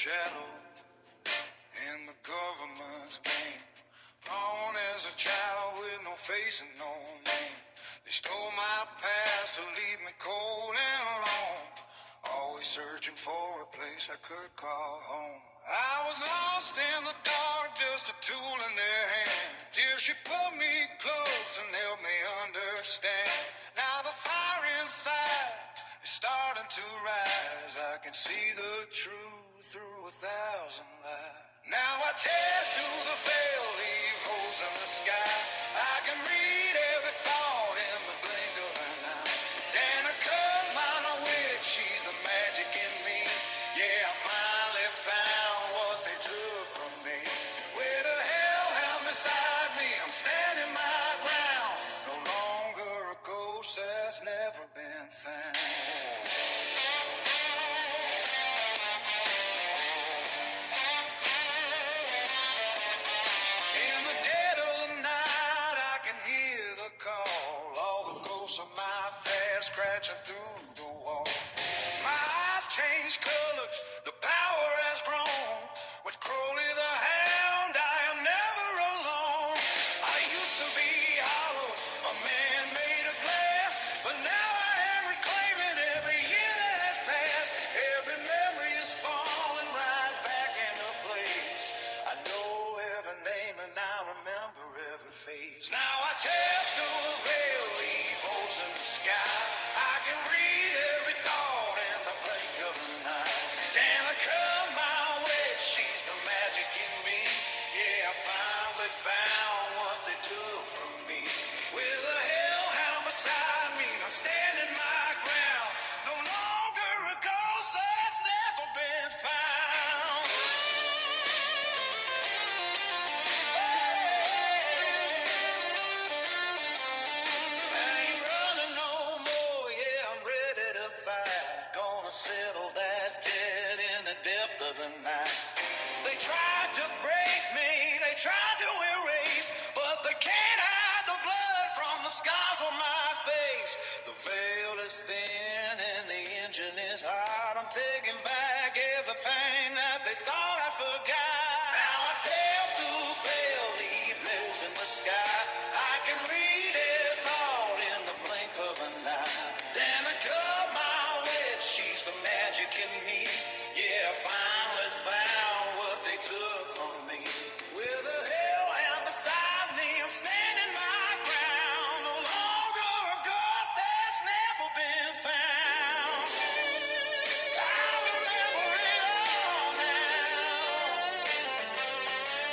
shadow in the government's game. Born as a child with no face and no name. They stole my past to leave me cold and alone. Always searching for a place I could call home. I was lost in the dark, just a tool in their hand, till she pulled me close and helped me understand. Now the fire inside is starting to rise. I can see the truth through 1,000 lies. Now I tear through the veil, leave holes in the sky. I can read every thought in the blink of an eye. And I cut mine witch, she's the magic in me. Yeah, I finally found what they took from me. With a hellhound beside me, I'm standing my ground. No longer a ghost that's never been found. Scratching through the wall. My eyes change colors, the power has grown. With Crowley the hound, I am never alone. I used to be hollow, a man made of glass, but now I am reclaiming every year that has passed. Every memory is falling right back into place. I know every name and I remember every face. Now I tear through the veil, leave holes in the sky. I can read every thought in the blink of an eye. Damn, I come my way, she's the magic in me. Yeah, I finally found what they took from me. With a hellhound beside me, I'm standing my ground. No longer a ghost that's never been found. I ain't running no more, yeah, I'm ready to fight. Gonna settle that debt in the depth of the night. They tried to break me, they tried to erase, but they can't hide the blood from the scars on my face. The veil is thin and the engine is hot. I'm taking back everything that they thought I forgot. Now I tear through the veil, leave holes in the sky. I can read it all in the blink of an eye. Then I cut my witch, she's the magic in me. Yeah, I finally found what they took from me. With a hellhound beside me, I'm standing my ground. No longer a ghost that's never been found. I remember it all now.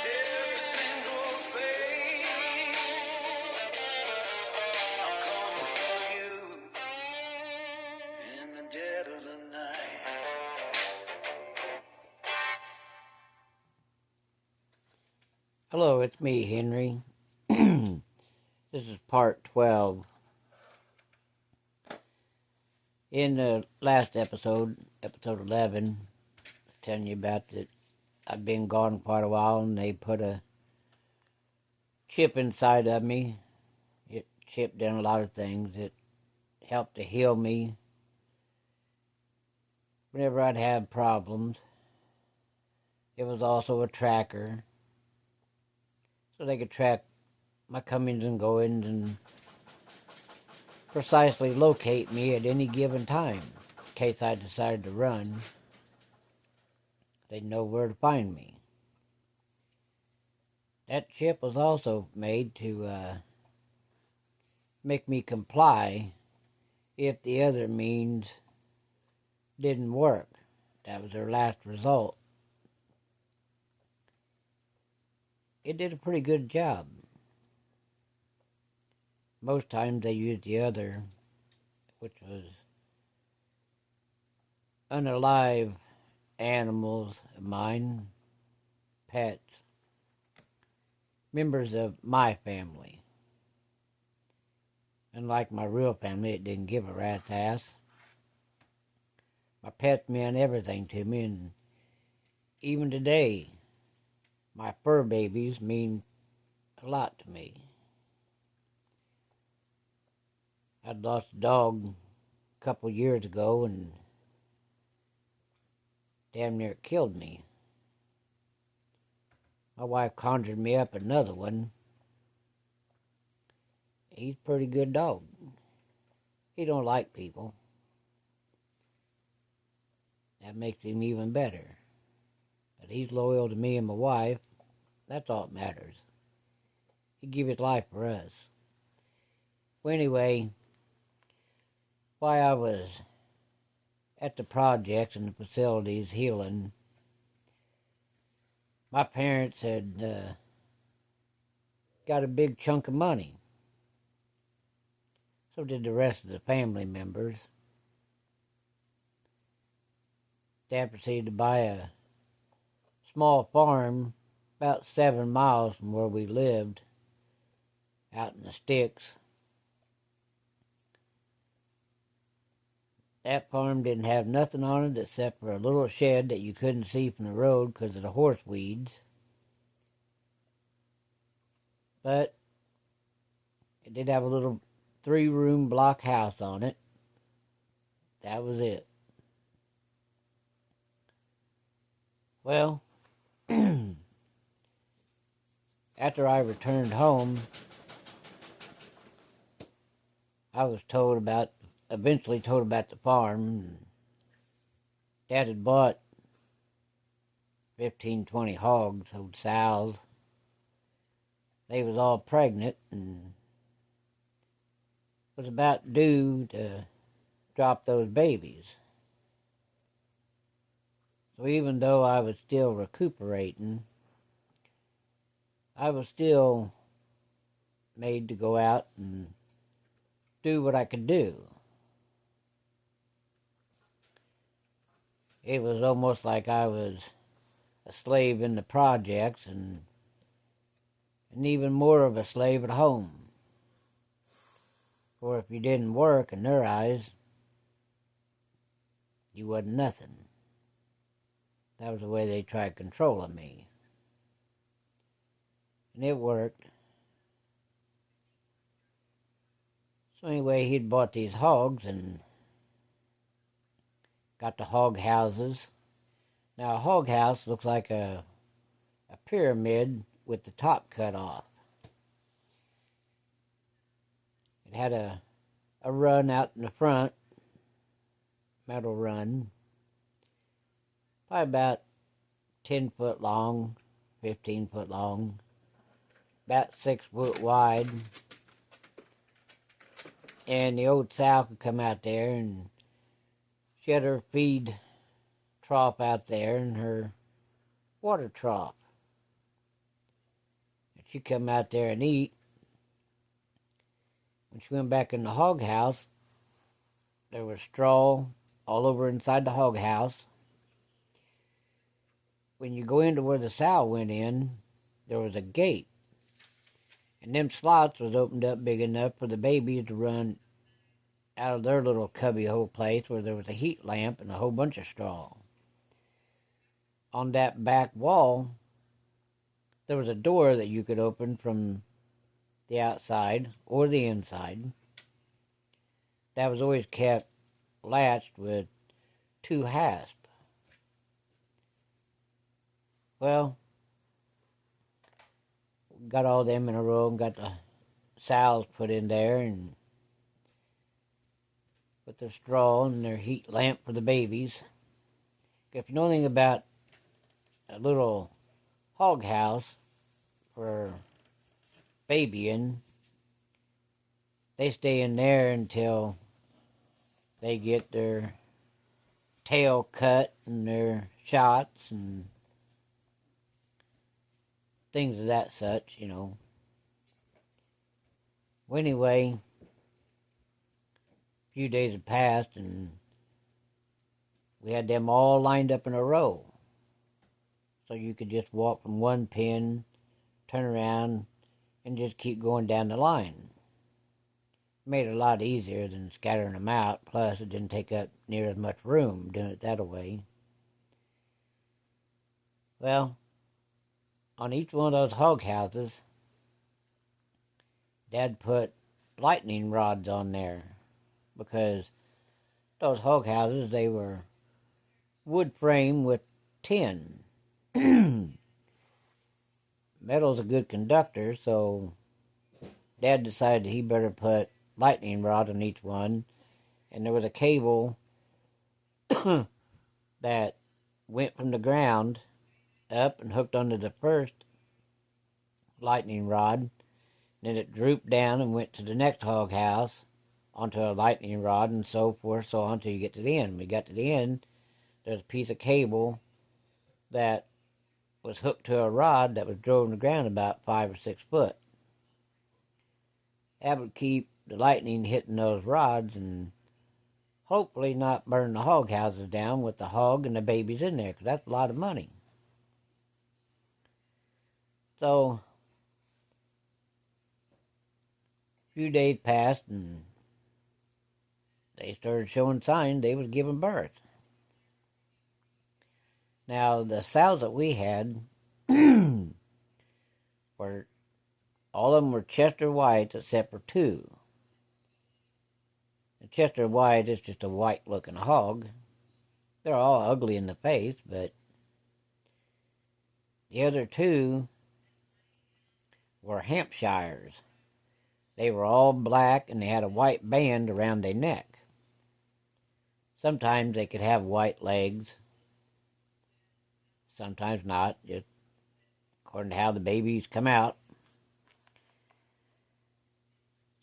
Every single face. I'm coming for you in the dead of the night. Hello, it's me, Henry. This is part 12. In the last episode, episode 11, I was telling you about that I've been gone quite a while and they put a chip inside of me. It chipped down a lot of things. It helped to heal me whenever I'd have problems. It was also a tracker, so they could track my comings and goings and precisely locate me at any given time. In case I decided to run, they'd know where to find me. That chip was also made to make me comply if the other means didn't work. That was their last result. It did a pretty good job. Most times they used the other, which was unalive animals of mine, pets, members of my family. Unlike my real family, it didn't give a rat's ass. My pets meant everything to me, and even today, my fur babies mean a lot to me. I'd lost a dog a couple years ago, and damn near killed me. My wife conjured me up another one. He's a pretty good dog. He don't like people. That makes him even better. But he's loyal to me and my wife. That's all that matters. He give his life for us. Well, anyway, while I was at the projects and the facilities healing, my parents had got a big chunk of money. So did the rest of the family members. Dad proceeded to buy a small farm about 7 miles from where we lived, out in the sticks. That farm didn't have nothing on it except for a little shed that you couldn't see from the road because of the horse weeds. But it did have a little 3-room block house on it. That was it. Well, after I returned home, I was eventually told about the farm. Dad had bought 15, 20 hogs, old sows. They was all pregnant and was about due to drop those babies. So even though I was still recuperating, I was still made to go out and do what I could do. It was almost like I was a slave in the projects and even more of a slave at home. For if you didn't work in their eyes, you wasn't nothing. That was the way they tried controlling me. And it worked. So anyway, he'd bought these hogs and got the hog houses. Now a hog house looks like a pyramid with the top cut off. It had a run out in the front, metal run, probably about 10 foot long, 15 foot long, about 6 foot wide. And the old sow could come out there and she had her feed trough out there and her water trough. And she'd come out there and eat. When she went back in the hog house, there was straw all over inside the hog house. When you go into where the sow went in, there was a gate. And them slots was opened up big enough for the babies to run out of their little cubby hole place where there was a heat lamp and a whole bunch of straw. On that back wall, there was a door that you could open from the outside or the inside. That was always kept latched with 2 hasps. Well, got all them in a row and got the sows put in there and with their straw and their heat lamp for the babies. If you know anything about a little hog house for babying, they stay in there until they get their tail cut and their shots and things of that such, you know. Well, anyway, a few days had passed and we had them all lined up in a row. So you could just walk from one pen, turn around, and just keep going down the line. It made it a lot easier than scattering them out, plus it didn't take up near as much room doing it that way. Well, on each one of those hog houses, Dad put lightning rods on there because those hog houses, they were wood frame with tin. Metal's a good conductor, so Dad decided he better put lightning rod on each one, and there was a cable that went from the ground up and hooked onto the first lightning rod. Then it drooped down and went to the next hog house onto a lightning rod, and so forth, so on, until you get to the end. When we got to the end, there's a piece of cable that was hooked to a rod that was drove in the ground about 5 or 6 foot. That would keep the lightning hitting those rods and hopefully not burn the hog houses down with the hog and the babies in there, because that's a lot of money. So a few days passed, and they started showing signs they was giving birth. Now, the sows that we had were, all of them were Chester Whites except for 2. The Chester White is just a white-looking hog. They're all ugly in the face, but the other 2 were Hampshires. They were all black, and they had a white band around their neck. Sometimes they could have white legs, sometimes not, just according to how the babies come out.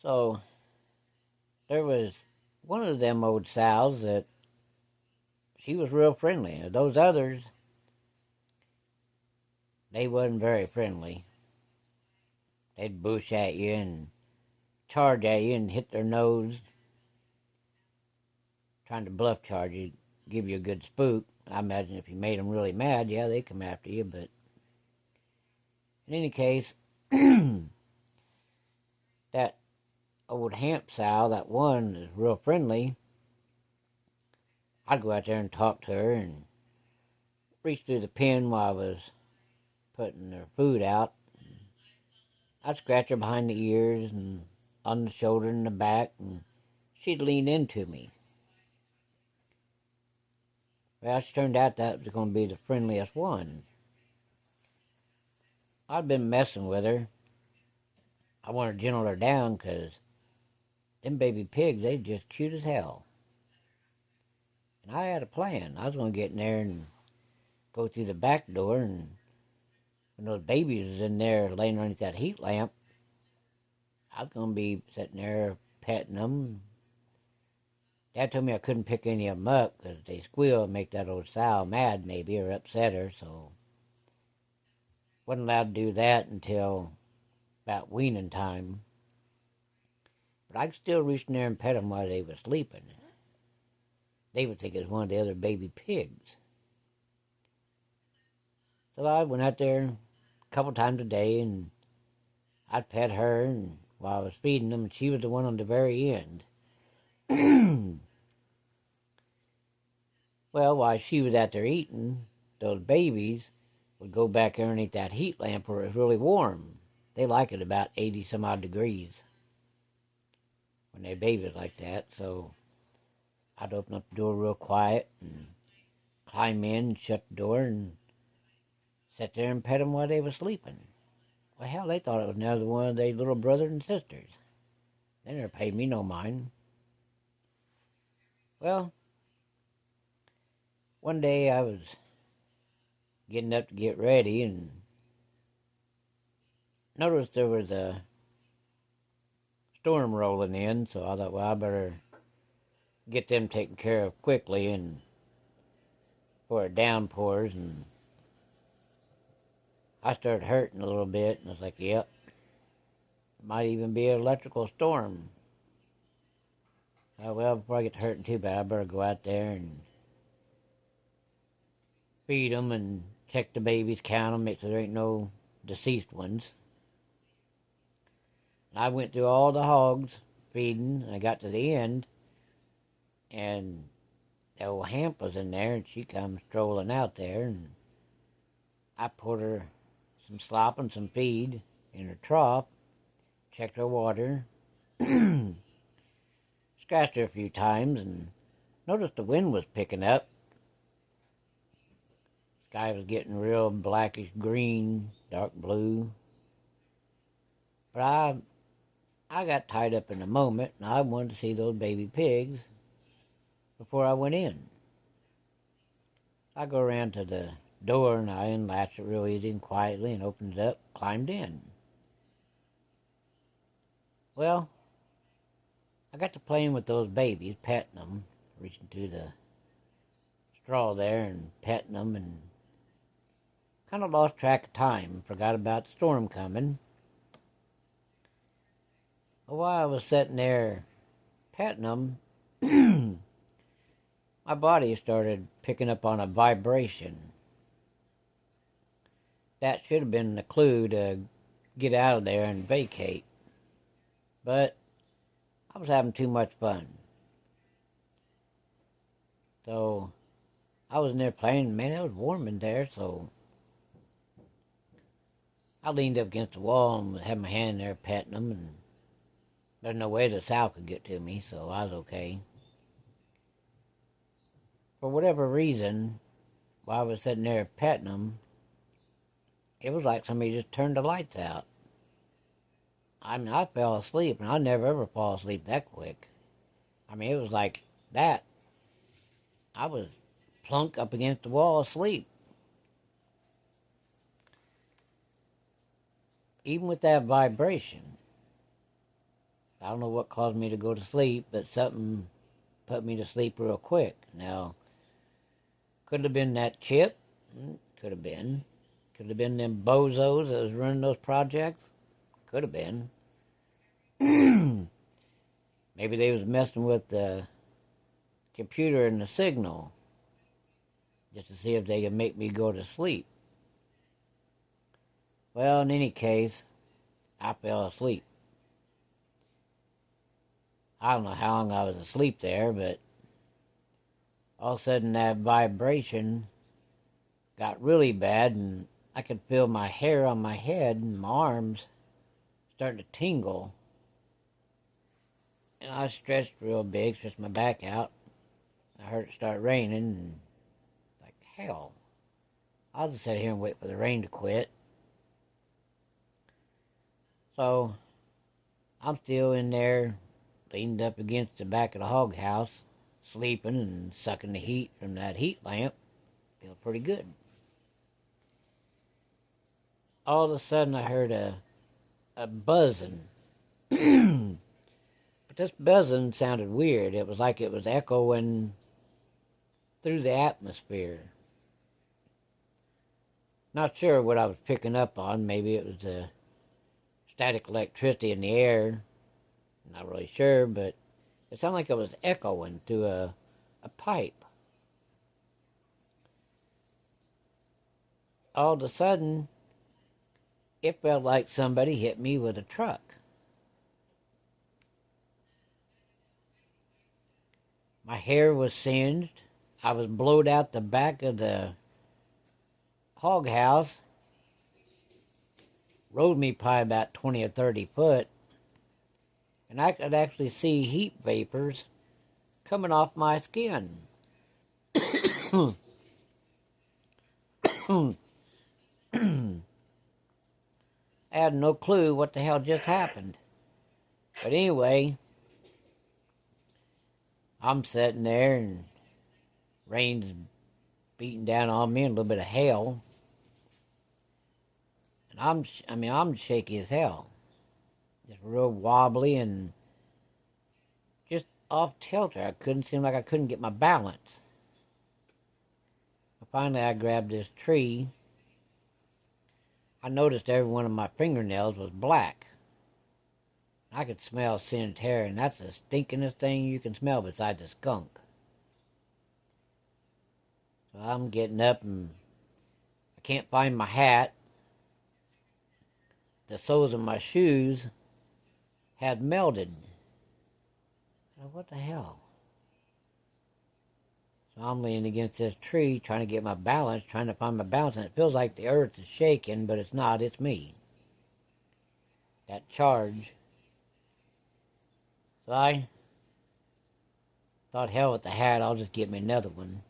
So there was one of them old sows that she was real friendly. Those others, they wasn't very friendly. They'd bush at you and charge at you and hit their nose, trying to bluff charge you, give you a good spook. I imagine if you made them really mad, yeah, they'd come after you, but in any case, that old Hamp sow, that one is real friendly. I'd go out there and talk to her and reach through the pen while I was putting her food out. I'd scratch her behind the ears and on the shoulder and the back, and she'd lean into me. Well, it turned out that was going to be the friendliest one. I'd been messing with her. I wanted to gentle her down, because them baby pigs, they just cute as hell. And I had a plan. I was going to get in there and go through the back door, and when those babies was in there laying underneath that heat lamp, I was going to be sitting there petting them. Dad told me I couldn't pick any of them up because they squeal and make that old sow mad, maybe, or upset her, so wasn't allowed to do that until about weaning time. But I could still reach in there and pet them while they were sleeping. They would think it was one of the other baby pigs. So I went out there a couple times a day, and I'd pet her and while I was feeding them, and she was the one on the very end. Well, while she was out there eating, those babies would go back underneath that heat lamp where it was really warm. They like it about 80 some odd degrees when they're babies like that. So I'd open up the door real quiet and climb in and shut the door and sit there and pet them while they were sleeping. Well, hell, they thought it was another one of their little brothers and sisters. They never paid me no mind. Well, one day I was getting up to get ready and noticed there was a storm rolling in, so I thought, well, I better get them taken care of quickly and before it downpours. And I started hurting a little bit, and I was like, yep, it might even be an electrical storm. Well, before I get to hurting too bad, I better go out there and feed them and check the babies, count them, make sure there ain't no deceased ones. And I went through all the hogs feeding, and I got to the end, and the old Hamp was in there, and she come strolling out there, and I poured her some slop and some feed in her trough, checked her water, scratched her a few times, and noticed the wind was picking up. Sky was getting real blackish green, dark blue. But I got tied up in the moment, and I wanted to see those baby pigs before I went in. I go around to the door, and I unlatched it real easy and quietly and opened it up, climbed in. Well, I got to playing with those babies, petting them, reaching to the straw there and petting them, and kind of lost track of time, forgot about the storm coming. While I was sitting there petting them, my body started picking up on a vibration. That should have been the clue to get out of there and vacate. But I was having too much fun. So I was in there playing, man, it was warm in there, so I leaned up against the wall and had my hand there petting them, and there's no way the sow could get to me, so I was okay. For whatever reason, while I was sitting there petting them, it was like somebody just turned the lights out. I mean, I fell asleep, and I never ever fall asleep that quick. I mean, it was like that. I was plunk up against the wall asleep. Even with that vibration, I don't know what caused me to go to sleep, but something put me to sleep real quick. Now, could have been that chip. Could have been. Could have been them bozos that was running those projects. Could have been. Maybe they was messing with the computer and the signal just to see if they could make me go to sleep. Well, in any case, I fell asleep. I don't know how long I was asleep there, but all of a sudden that vibration got really bad, and I could feel my hair on my head and my arms starting to tingle. And I stretched real big, stretched my back out. I heard it start raining, and like hell. I'll just sit here and wait for the rain to quit. So I'm still in there, leaned up against the back of the hog house, sleeping and sucking the heat from that heat lamp. Feel pretty good. All of a sudden I heard a buzzing. But this buzzing sounded weird. It was like it was echoing through the atmosphere. Not sure what I was picking up on. Maybe it was the static electricity in the air. Not really sure, but it sounded like it was echoing through a pipe. All of a sudden, it felt like somebody hit me with a truck. My hair was singed. I was blowed out the back of the hog house. Rode me probably about 20 or 30 foot. And I could actually see heat vapors coming off my skin. I had no clue what the hell just happened. But anyway, I'm sitting there and rain's beating down on me and a little bit of hail. And I'm shaky as hell. Just real wobbly and just off tilter. I couldn't get my balance. Finally, I grabbed this tree. I noticed every one of my fingernails was black. I could smell singed hair, and that's the stinkingest thing you can smell besides a skunk. So I'm getting up, and I can't find my hat. The soles of my shoes had melted. What the hell? So I'm leaning against this tree, trying to get my balance, trying to find my balance, and it feels like the earth is shaking, but it's not, it's me. That charge. So I thought, hell with the hat, I'll just get me another one.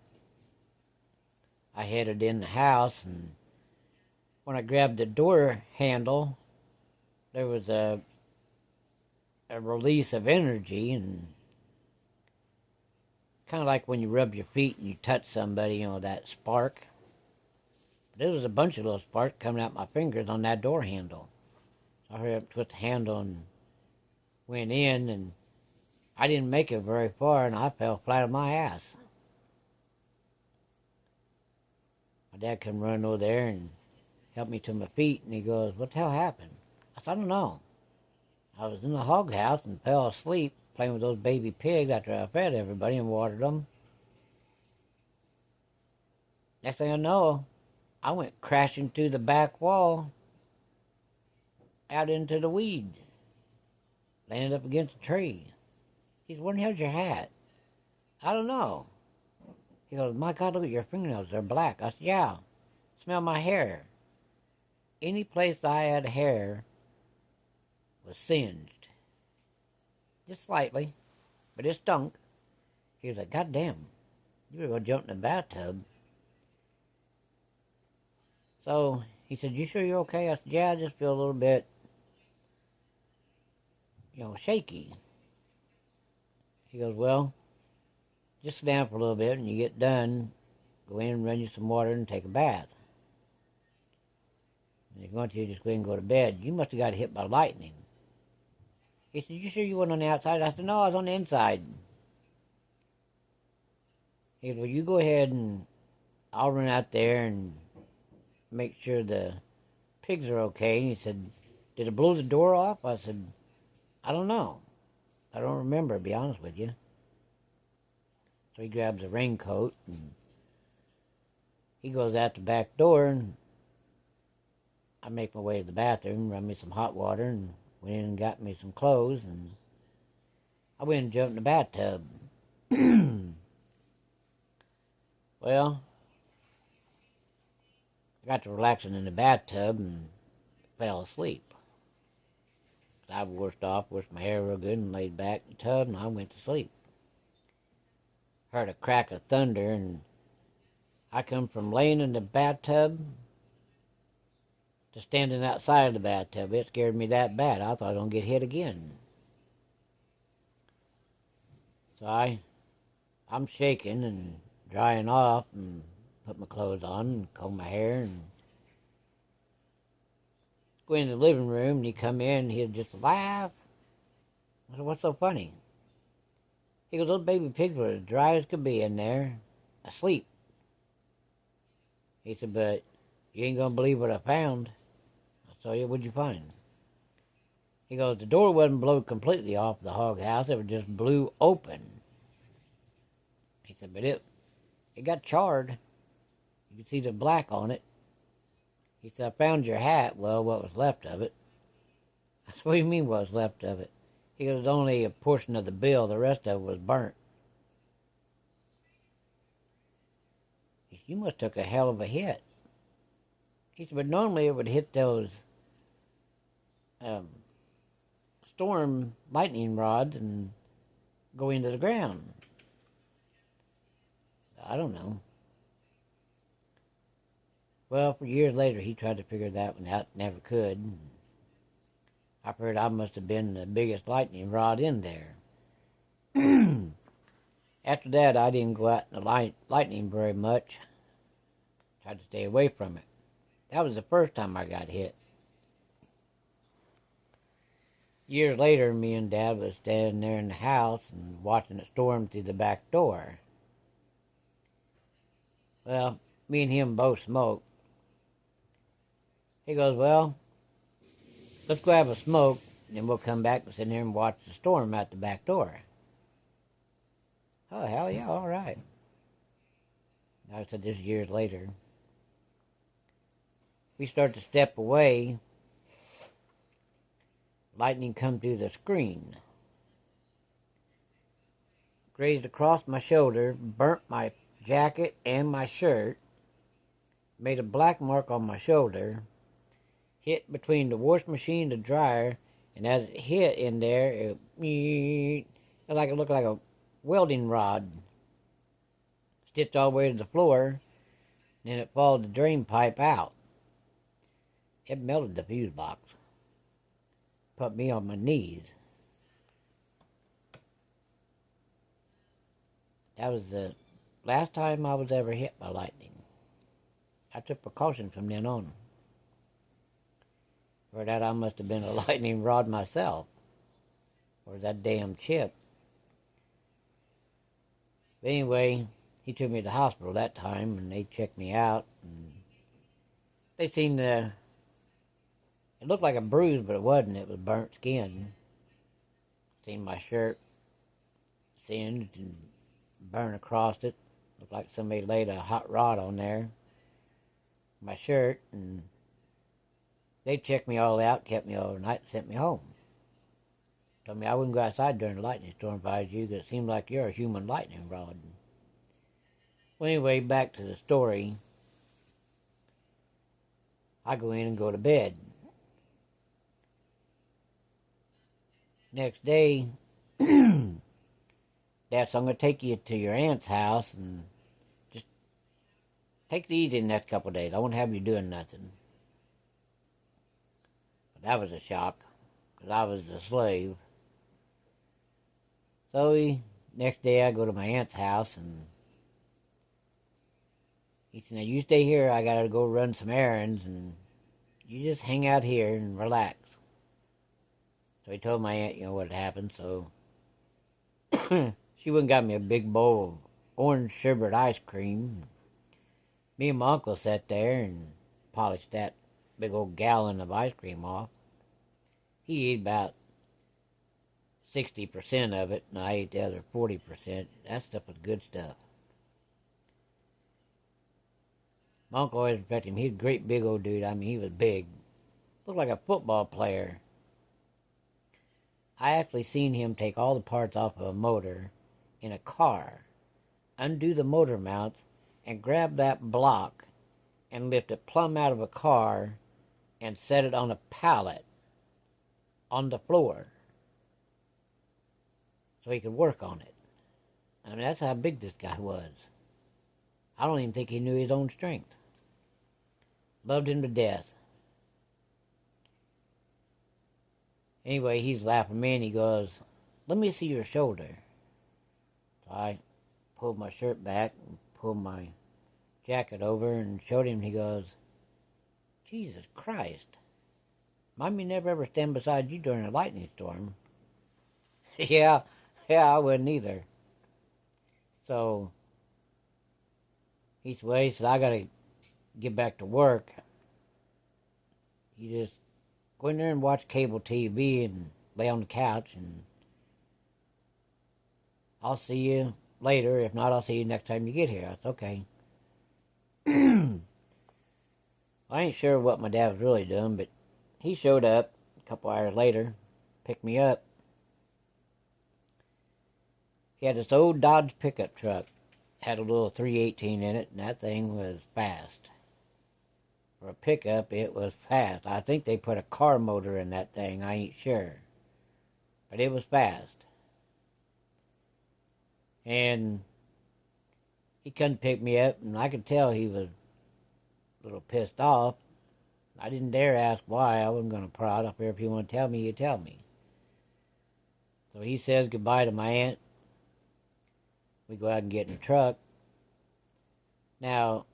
I headed in the house, and when I grabbed the door handle, there was a release of energy, and kind of like when you rub your feet and you touch somebody, that spark. There was a bunch of little sparks coming out my fingers on that door handle. So I hurried up, twisted the handle, and went in, and I didn't make it very far, and I fell flat on my ass. My dad come running over there and helped me to my feet, and he goes, "What the hell happened?" I said, "I don't know. I was in the hog house and fell asleep playing with those baby pigs after I fed everybody and watered them. Next thing I know, I went crashing through the back wall out into the weeds. Landed up against a tree." He said, "Where the hell's your hat?" "I don't know." He goes, "My God, look at your fingernails. They're black." I said, "Yeah. Smell my hair." Any place I had hair was singed. Just slightly, but it stunk. He was like, "God damn, you better go jump in the bathtub." So he said, "You sure you're okay?" I said, "Yeah, I just feel a little bit, shaky." He goes, "Well, just sit down for a little bit, and you get done, go in and run you some water and take a bath. And if you want to, just go ahead and go to bed. You must have got hit by lightning." He said, "You sure you weren't on the outside?" I said, "No, I was on the inside." He said, "Well, you go ahead and I'll run out there and make sure the pigs are okay." And he said, "Did it blow the door off?" I said, "I don't know. I don't remember, to be honest with you." So he grabs a raincoat and he goes out the back door, and I make my way to the bathroom, run me some hot water, and went in and got me some clothes, and I went and jumped in the bathtub. Well, I got to relaxing in the bathtub and fell asleep. I washed my hair real good, and laid back in the tub, and I went to sleep. Heard a crack of thunder, and I come from laying in the bathtub to standing outside of the bathtub. It scared me that bad. I thought I was going to get hit again. So I'm shaking and drying off, and put my clothes on and comb my hair, and go in the living room, and he come in, and he'd just laugh. I said, "What's so funny?" He goes, "Those baby pigs were as dry as could be in there, asleep." He said, "But you ain't going to believe what I found." I said, "Yeah, what'd you find?" He goes, "The door wasn't blown completely off the hog house. It was just blew open." He said, "But it got charred. You could see the black on it." He said, "I found your hat." "Well, what was left of it?" I said, "What do you mean what was left of it?" He goes, "Only a portion of the bill. The rest of it was burnt." He said, "You must have took a hell of a hit." He said, "But normally it would hit those storm lightning rods and go into the ground." I don't know. Well, for years later, he tried to figure that one out, never could. I heard I must have been the biggest lightning rod in there. After that, I didn't go out in the lightning very much. Tried to stay away from it. That was the first time I got hit. Years later, me and Dad was standing there in the house and watching it storm through the back door. Well, me and him both smoked. He goes, "Well, let's go have a smoke, and then we'll come back and sit here and watch the storm out the back door." "Oh, hell yeah, all right." I said, this years later. We start to step away. Lightning come through the screen. Grazed across my shoulder, burnt my jacket and my shirt, made a black mark on my shoulder, hit between the wash machine and the dryer, and as it hit in there, it looked like a welding rod. Stitched all the way to the floor. and it followed the drain pipe out. It melted the fuse box. Put me on my knees. That was the last time I was ever hit by lightning. I took precautions from then on. For that, I must have been a lightning rod myself. Or that damn chip. But anyway, he took me to the hospital that time, and they checked me out. And they seen it looked like a bruise, but it wasn't. It was burnt skin. Seen my shirt singed and burned across it. Looked like somebody laid a hot rod on there. My shirt, and they checked me all out, kept me overnight, and sent me home. Told me I wouldn't go outside during the lightning storm if I was you, because it seemed like you're a human lightning rod. Well, anyway, back to the story. I go in and go to bed. Next day, Dad said, I'm going to take you to your aunt's house and just take it easy the next couple of days. I won't have you doing nothing. But that was a shock, because I was a slave. So next day I go to my aunt's house, and he said, now you stay here, I got to go run some errands, and you just hang out here and relax. So he told my aunt, what had happened, so she went and got me a big bowl of orange sherbet ice cream. Me and my uncle sat there and polished that big old gallon of ice cream off. He ate about 60% of it, and I ate the other 40%. That stuff was good stuff. My uncle always respected him. He was a great big old dude. I mean, he was big. Looked like a football player. I actually seen him take all the parts off of a motor in a car, undo the motor mounts, and grab that block and lift it plumb out of a car and set it on a pallet on the floor so he could work on it. I mean, that's how big this guy was. I don't even think he knew his own strength. Loved him to death. Anyway, he's laughing at me and he goes, let me see your shoulder. So I pulled my shirt back and pulled my jacket over and showed him. He goes, Jesus Christ. Mommy never ever stand beside you during a lightning storm. yeah, I wouldn't either. So he said, I got to get back to work. You just go in there and watch cable TV and lay on the couch, and I'll see you later. If not, I'll see you next time you get here. That's okay. I ain't sure what my dad was really doing, but he showed up a couple hours later, picked me up. He had this old Dodge pickup truck. Had a little 318 in it, and that thing was fast. For a pickup, it was fast. I think they put a car motor in that thing. I ain't sure. But it was fast. And he couldn't pick me up, and I could tell he was a little pissed off. I didn't dare ask why. I wasn't going to prod up here. If you want to tell me, you tell me. So he says goodbye to my aunt. We go out and get in the truck. Now,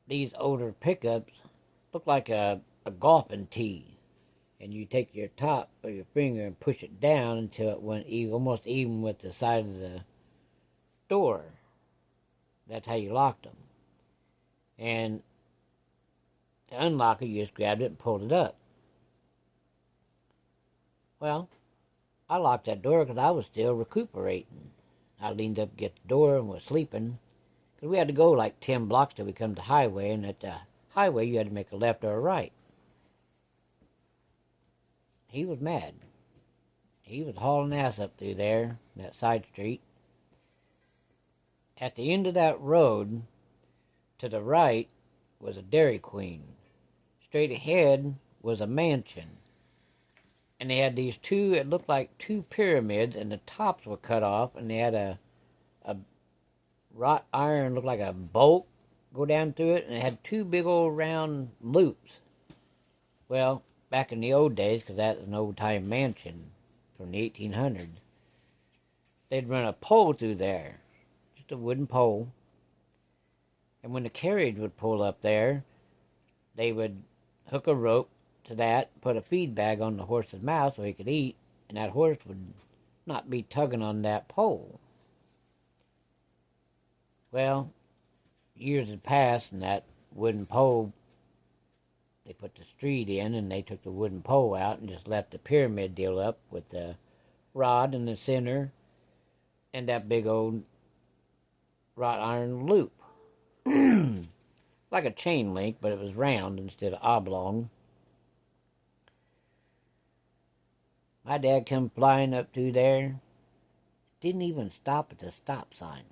these older pickups look like a golfing tee. And you take your top of your finger and push it down until it went almost even with the side of the door. That's how you locked them. And to unlock it, you just grabbed it and pulled it up. Well, I locked that door because I was still recuperating. I leaned up to get the door and was sleeping. Because we had to go like 10 blocks till we come to the highway. And at the highway, you had to make a left or a right. He was mad. He was hauling ass up through there, that side street. At the end of that road, to the right, was a Dairy Queen. Straight ahead was a mansion. And they had these two, it looked like two pyramids, and the tops were cut off, and they had a wrought iron, looked like a bolt go down through it, and it had two big old round loops. Well, back in the old days, because that's an old-time mansion from the 1800s, they'd run a pole through there, just a wooden pole. And when the carriage would pull up there, they would hook a rope to that, put a feed bag on the horse's mouth so he could eat, and that horse would not be tugging on that pole. Well, years had passed, and that wooden pole, they put the street in, and they took the wooden pole out and just left the pyramid deal up with the rod in the center and that big old wrought iron loop. Like a chain link, but it was round instead of oblong. My dad come flying up through there. Didn't even stop at the stop sign.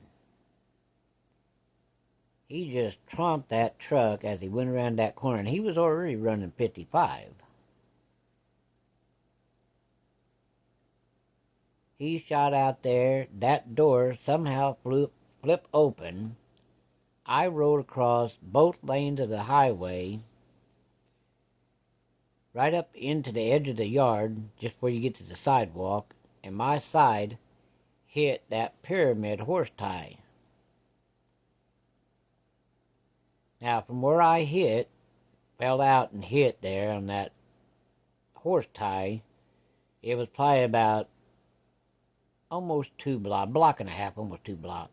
He just tromped that truck as he went around that corner, and he was already running 55. He shot out there. That door somehow flipped open. I rode across both lanes of the highway, right up into the edge of the yard, just where you get to the sidewalk, and my side hit that pyramid horse tie. Now, from where I hit, fell out and hit there on that horse tie, it was probably about almost 2 blocks, block and a half, almost 2 blocks.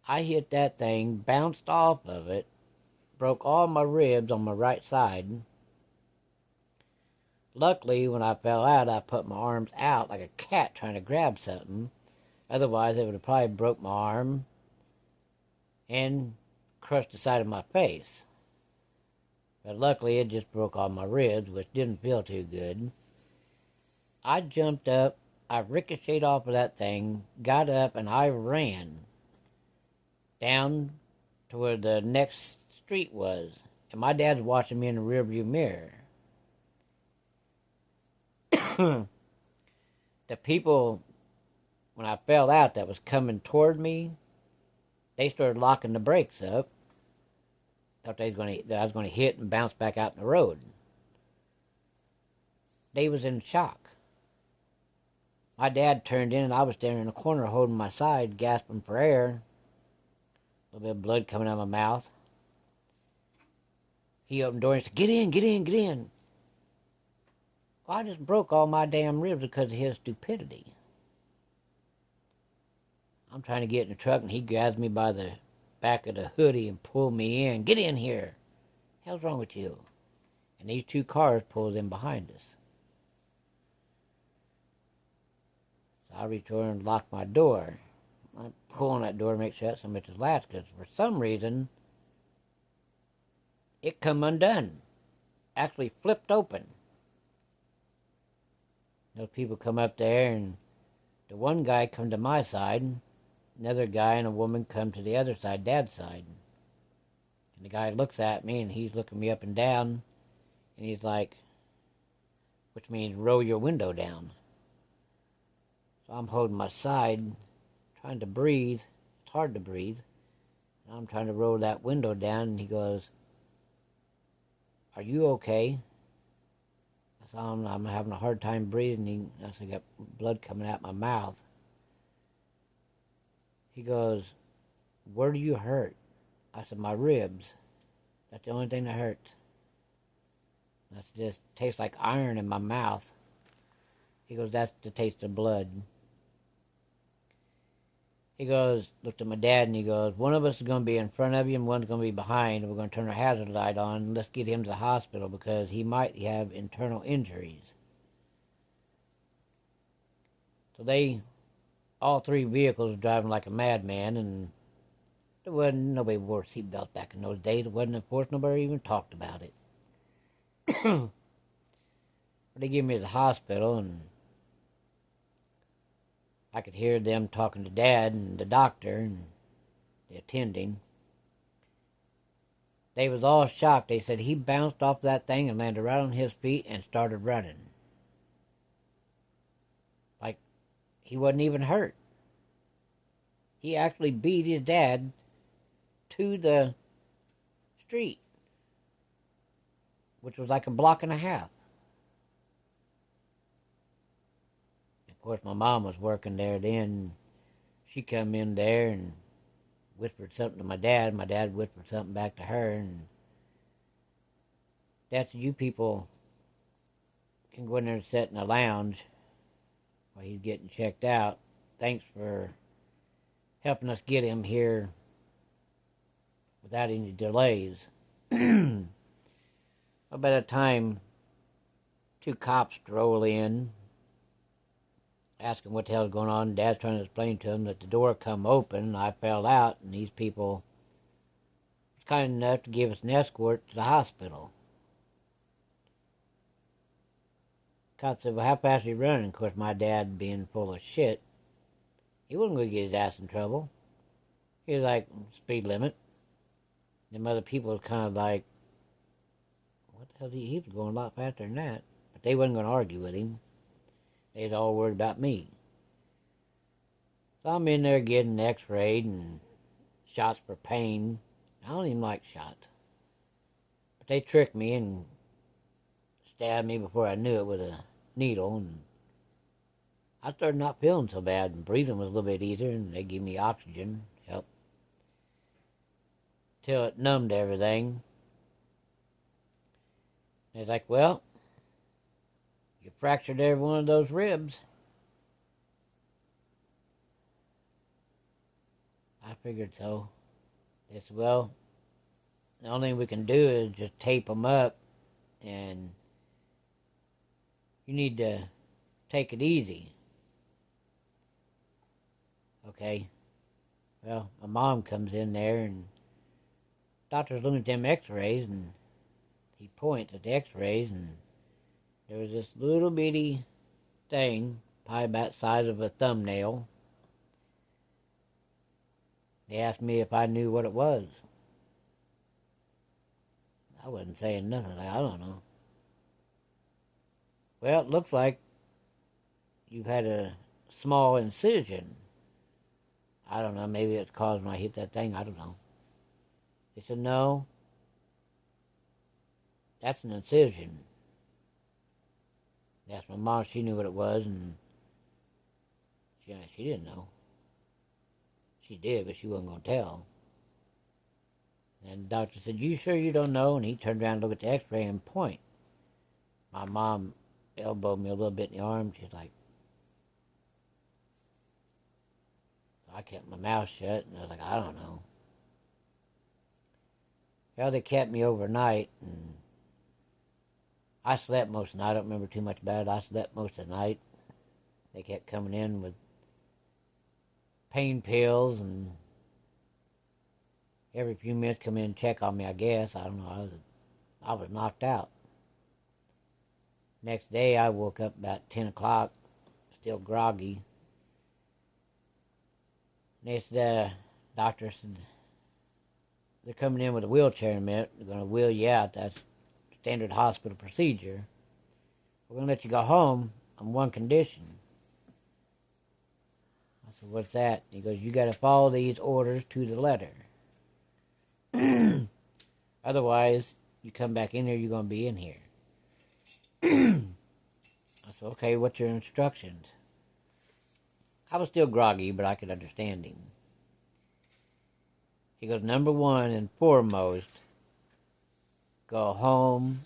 I hit that thing, bounced off of it, broke all my ribs on my right side. Luckily, when I fell out, I put my arms out like a cat trying to grab something. Otherwise, it would have probably broke my arm and crushed the side of my face. But luckily, it just broke all my ribs, which didn't feel too good. I jumped up, I ricocheted off of that thing, got up, and I ran down to where the next street was. And my dad's watching me in the rearview mirror. The people, when I fell out, that was coming toward me, they started locking the brakes up. Thought that I was going to hit and bounce back out in the road. They was in shock. My dad turned in, and I was standing in the corner holding my side, gasping for air. A little bit of blood coming out of my mouth. He opened the door and said, "Get in, get in, get in." Well, I just broke all my damn ribs because of his stupidity. I'm trying to get in the truck, and he grabs me by the back of the hoodie and pulled me in. "Get in here." "Hell's wrong with you?" And these two cars pulled in behind us. So I reached over and locked my door. I'm pulling that door to make sure that somebody's latch, because for some reason, it come undone. Actually flipped open. Those people come up there, and the one guy come to my side, another guy and a woman come to the other side, Dad's side. And the guy looks at me, and he's looking me up and down, and he's like, which means roll your window down. So I'm holding my side, trying to breathe. It's hard to breathe. And I'm trying to roll that window down, and he goes, "Are you okay?" I saw him, I'm having a hard time breathing. I got blood coming out my mouth. He goes, "Where do you hurt?" I said, "My ribs. That's the only thing that hurts. That just tastes like iron in my mouth." He goes, "That's the taste of blood." He goes, looked at my dad, and he goes, "One of us is going to be in front of you and one's going to be behind, and we're going to turn our hazard light on, and let's get him to the hospital because he might have internal injuries." So all three vehicles were driving like a madman, and nobody wore seatbelts back in those days. It wasn't enforced. Nobody even talked about it. But they gave me to the hospital, and I could hear them talking to Dad and the doctor and the attending. They was all shocked. They said he bounced off that thing and landed right on his feet and started running. Like he wasn't even hurt. He actually beat his dad to the street, which was like a block and a half. Of course, my mom was working there then. She come in there and whispered something to my dad. My dad whispered something back to her, and Dad said, "You people can go in there and sit in the lounge while he's getting checked out. Thanks for helping us get him here without any delays." By the time two cops roll in, asking what the hell's going on, Dad's trying to explain to him that the door come open, and I fell out, and these people was kind enough to give us an escort to the hospital. Cop said, "Well, how fast are you running?" Of course, my dad, being full of shit, he wasn't going to get his ass in trouble. He was like, "Speed limit." Them other people was kind of like, what the hell, he was going a lot faster than that. But they wasn't going to argue with him. They was all worried about me. So I'm in there getting x-rayed and shots for pain. I don't even like shots. But they tricked me and stabbed me before I knew it with a needle, and I started not feeling so bad, and breathing was a little bit easier, and they gave me oxygen, help, till it numbed everything. And it's like, "Well, you fractured every one of those ribs." I figured so. They said, "Well, the only thing we can do is just tape them up, and you need to take it easy." Okay. Well, my mom comes in there, and doctor's looking at them x-rays, and he points at the x-rays, and there was this little bitty thing, probably about the size of a thumbnail. They asked me if I knew what it was. I wasn't saying nothing. I don't know. "Well, it looks like you've had a small incision." I don't know, maybe it's caused when I hit that thing, I don't know. They said, "No, that's an incision." They asked my mom if she knew what it was, and she didn't know. She did, but she wasn't going to tell. And the doctor said, "You sure you don't know?" And he turned around and looked at the x-ray and point. My mom elbowed me a little bit in the arm. She's like, I kept my mouth shut, and I was like, "I don't know." Well, they kept me overnight, and I slept most of the night. I don't remember too much about it. I slept most of the night. They kept coming in with pain pills, and every few minutes come in and check on me, I guess. I don't know. I was knocked out. Next day, I woke up about 10 o'clock, still groggy. And the doctor said, "They're coming in with a wheelchair in a minute. They're going to wheel you out. That's standard hospital procedure. We're going to let you go home on one condition." I said, "What's that?" He goes, "You got to follow these orders to the letter. Otherwise, you come back in here, you're going to be in here." I said, "Okay, what's your instructions?" I was still groggy, but I could understand him. He goes, "Number one and foremost, go home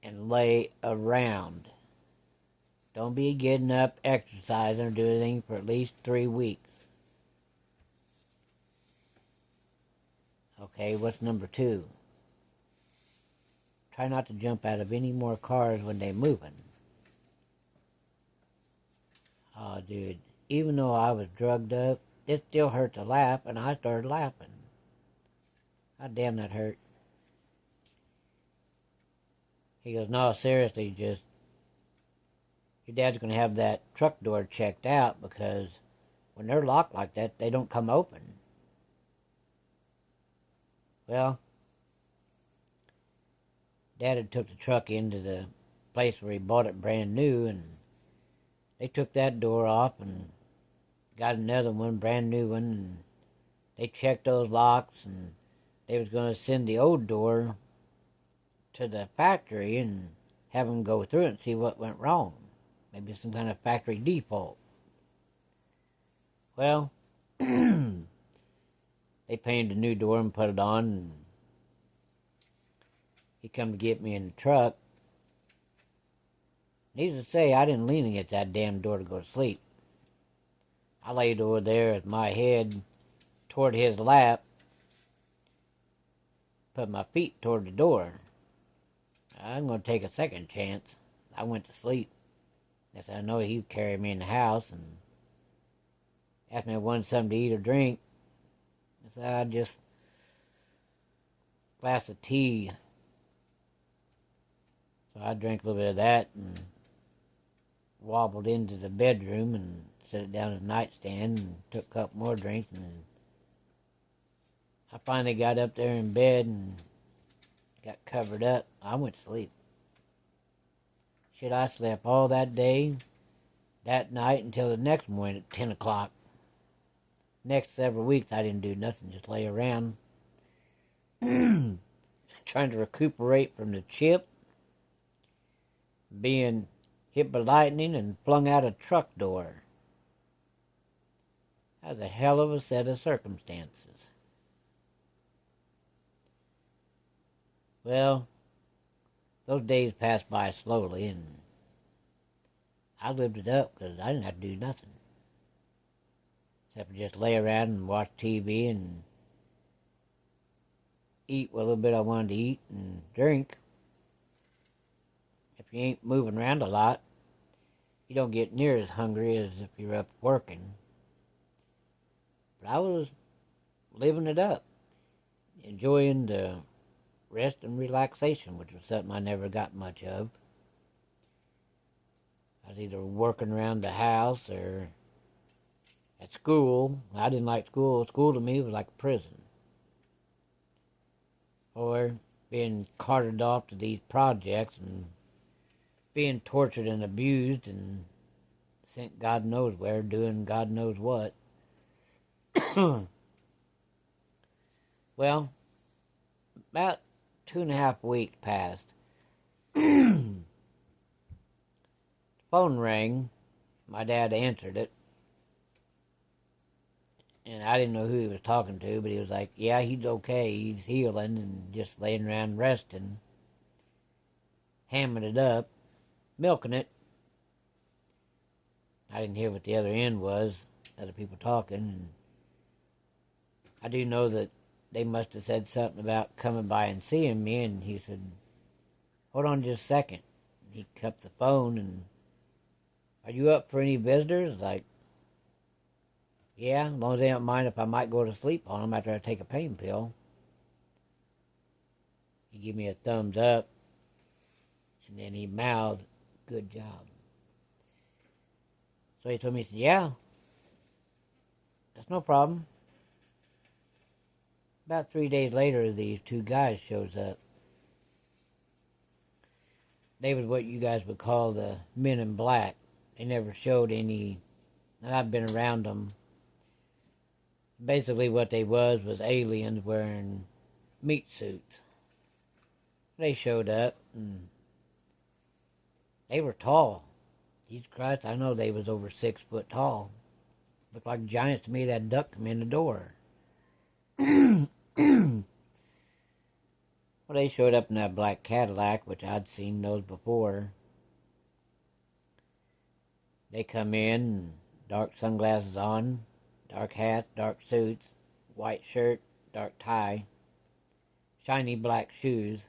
and lay around. Don't be getting up, exercising, or doing anything for at least 3 weeks." Okay, what's number two? Try not to jump out of any more cars when they're moving. Oh, dude, even though I was drugged up, it still hurt to laugh, and I started laughing. God damn, that hurt. He goes, "No, seriously, just, your dad's going to have that truck door checked out, because when they're locked like that, they don't come open." Well, Dad had took the truck into the place where he bought it brand new, and they took that door off and got another one, brand new one, and they checked those locks, and they was going to send the old door to the factory and have them go through it and see what went wrong. Maybe some kind of factory default. Well, they painted a new door and put it on, and he come to get me in the truck. Needless to say, I didn't lean against that damn door to go to sleep. I laid over there with my head toward his lap, put my feet toward the door. I'm going to take a second chance. I went to sleep. Yes, I know he'd carry me in the house and asked me if I wanted something to eat or drink. I said, I just a glass of tea. So I drank a little bit of that and wobbled into the bedroom and set it down at the nightstand and took a couple more drinks, and then I finally got up there in bed and got covered up. I went to sleep. Shit, I slept all that day, that night, until the next morning at 10 o'clock. Next several weeks, I didn't do nothing, just lay around trying to recuperate from the chip, being hit by lightning and flung out a truck door. That was a hell of a set of circumstances. Well, those days passed by slowly, and I lived it up because I didn't have to do nothing except for just lay around and watch TV and eat what little bit I wanted to eat and drink. If you ain't moving around a lot, you don't get near as hungry as if you're up working. But I was living it up, enjoying the rest and relaxation, which was something I never got much of. I was either working around the house or at school. I didn't like school. School to me was like a prison. Or being carted off to these projects and being tortured and abused and sent God knows where, doing God knows what. Well, about 2.5 weeks passed. The phone rang. My dad answered it. And I didn't know who he was talking to, but he was like, yeah, he's okay. He's healing and just laying around resting. Hamming it up. Milking it. I didn't hear what the other end was. Other people talking. And I do know that they must have said something about coming by and seeing me, and he said, hold on just a second. He kept the phone, and are you up for any visitors? Like, yeah, as long as they don't mind if I might go to sleep on them after I take a pain pill. He gave me a thumbs up, and then he mouthed, good job. So he told me, he said, yeah, that's no problem. About 3 days later, these two guys shows up. They was what you guys would call the men in black. They never showed any, and I've been around them. Basically what they was aliens wearing meat suits. They showed up, and they were tall. Jesus Christ, I know they was over 6 foot tall. Looked like giants to me that duck come in the door. Well, they showed up in that black Cadillac, which I'd seen those before. They come in, dark sunglasses on, dark hats, dark suits, white shirt, dark tie, shiny black shoes.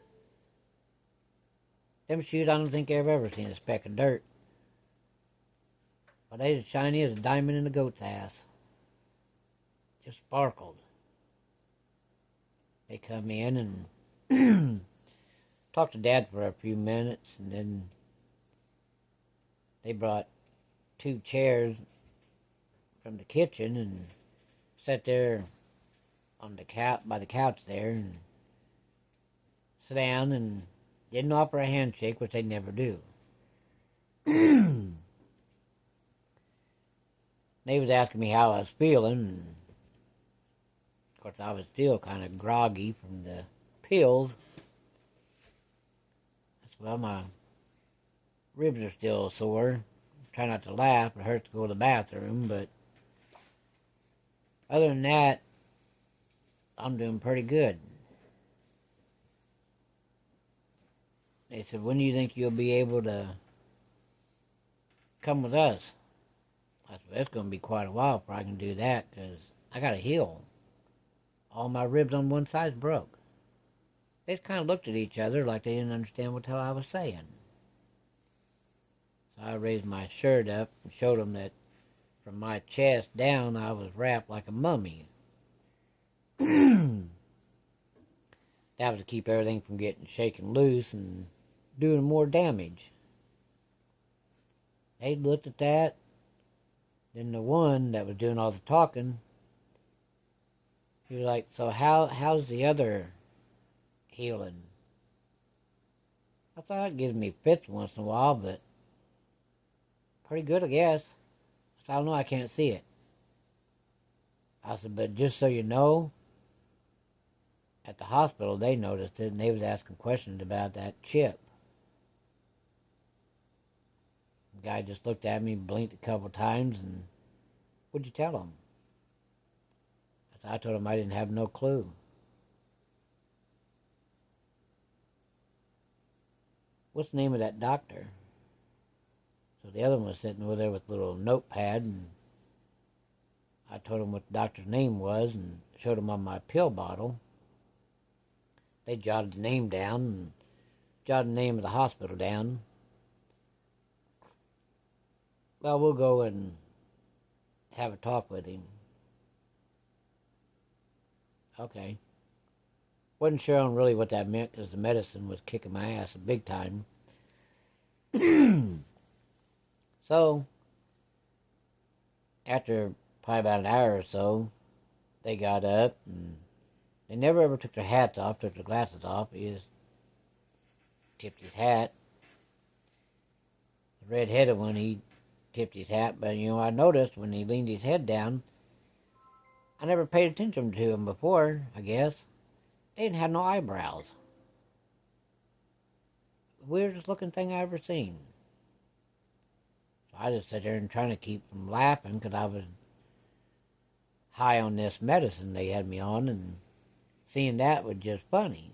Them shoes I don't think I've ever seen a speck of dirt. But they as shiny as a diamond in a goat's ass. Just sparkled. They come in and talked to Dad for a few minutes, and then they brought 2 chairs from the kitchen and sat there on the couch by the couch there and sat down and didn't offer a handshake, which they never do. They was asking me how I was feeling, and course, I was still kind of groggy from the pills. Well, my ribs are still sore. Try not to laugh. It hurts to go to the bathroom, but other than that, I'm doing pretty good. They said, when do you think you'll be able to come with us? I said, well, it's going to be quite a while before I can do that, because I got to heal. All my ribs on one side broke. They just kind of looked at each other like they didn't understand what the hell I was saying. So I raised my shirt up and showed them that from my chest down I was wrapped like a mummy. That was to keep everything from getting shaken loose and doing more damage. They looked at that. Then the one that was doing all the talking, he was like, so how's the other healing? I thought it gives me fits once in a while, but pretty good, I guess. I don't know, I can't see it. I said, but just so you know, at the hospital they noticed it and they was asking questions about that chip. The guy just looked at me, blinked a couple times, and what'd you tell him? I told him I didn't have no clue. What's the name of that doctor? So the other one was sitting over there with a little notepad, and I told him what the doctor's name was and showed him on my pill bottle. They jotted the name down and jotted the name of the hospital down. Well, we'll go and have a talk with him. Okay. Wasn't sure on really what that meant because the medicine was kicking my ass big time. So, after probably about an hour or so, they got up and they never ever took their hats off, took their glasses off. He just tipped his hat. The red-headed one, he tipped his hat, but I noticed when he leaned his head down, I never paid attention to him before, I guess. They didn't have no eyebrows. The weirdest looking thing I ever seen. So I just sat there and trying to keep from laughing because I was high on this medicine they had me on, and seeing that was just funny.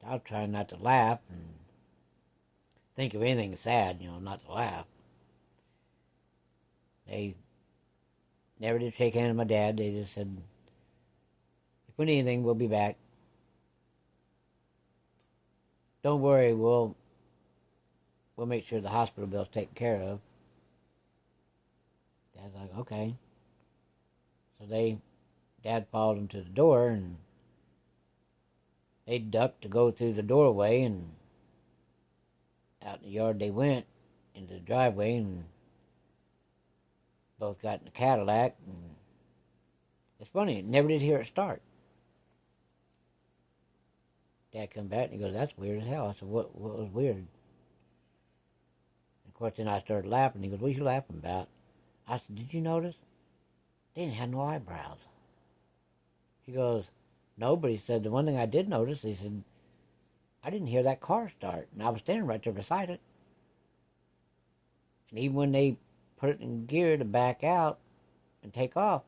I was trying not to laugh and think of anything sad, not to laugh. They never did shake hands with my dad. They just said, if we need anything, we'll be back. Don't worry, we'll make sure the hospital bill's taken care of. Dad's like, okay. So Dad followed them to the door, and they ducked to go through the doorway, and out in the yard they went, into the driveway, and both got in the Cadillac, and it's funny, never did hear it start. Dad come back and he goes, that's weird as hell. I said, what was weird? And of course, then I started laughing. He goes, what are you laughing about? I said, did you notice? They didn't have no eyebrows. He goes, no, but he said, the one thing I did notice, he said, I didn't hear that car start, and I was standing right there beside it. And even when they put it in gear to back out and take off,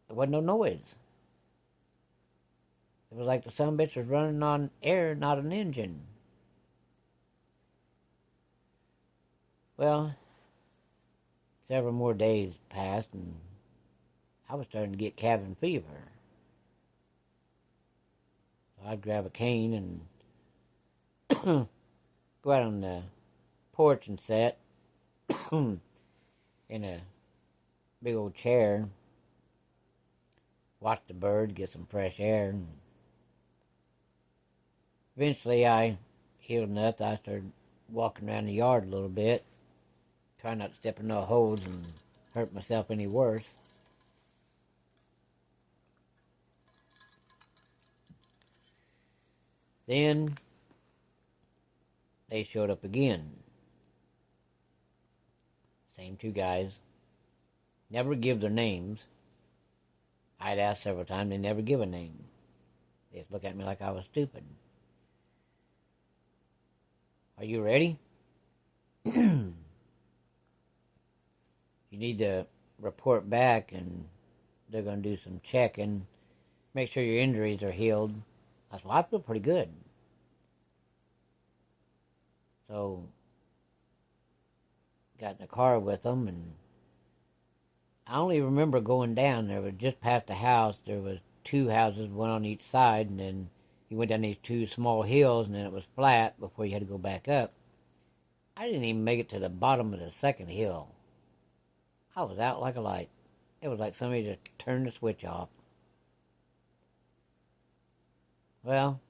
there wasn't no noise. It was like the sumbitch was running on air, not an engine. Well, several more days passed, and I was starting to get cabin fever. So I'd grab a cane and go out on the porch and sit in a big old chair, watch the birds, get some fresh air. And eventually I healed enough that I started walking around the yard a little bit, trying not to step in no holes and hurt myself any worse. Then they showed up again. Same two guys. Never give their names. I'd asked several times, they never give a name. They just look at me like I was stupid. Are you ready? You need to report back, and they're going to do some checking, make sure your injuries are healed. I said, well, I feel pretty good. So, got in the car with them, and I only remember going down. There was just past the house. There was 2 houses, one on each side, and then you went down these 2 small hills, and then it was flat before you had to go back up. I didn't even make it to the bottom of the second hill. I was out like a light. It was like somebody just turned the switch off. Well,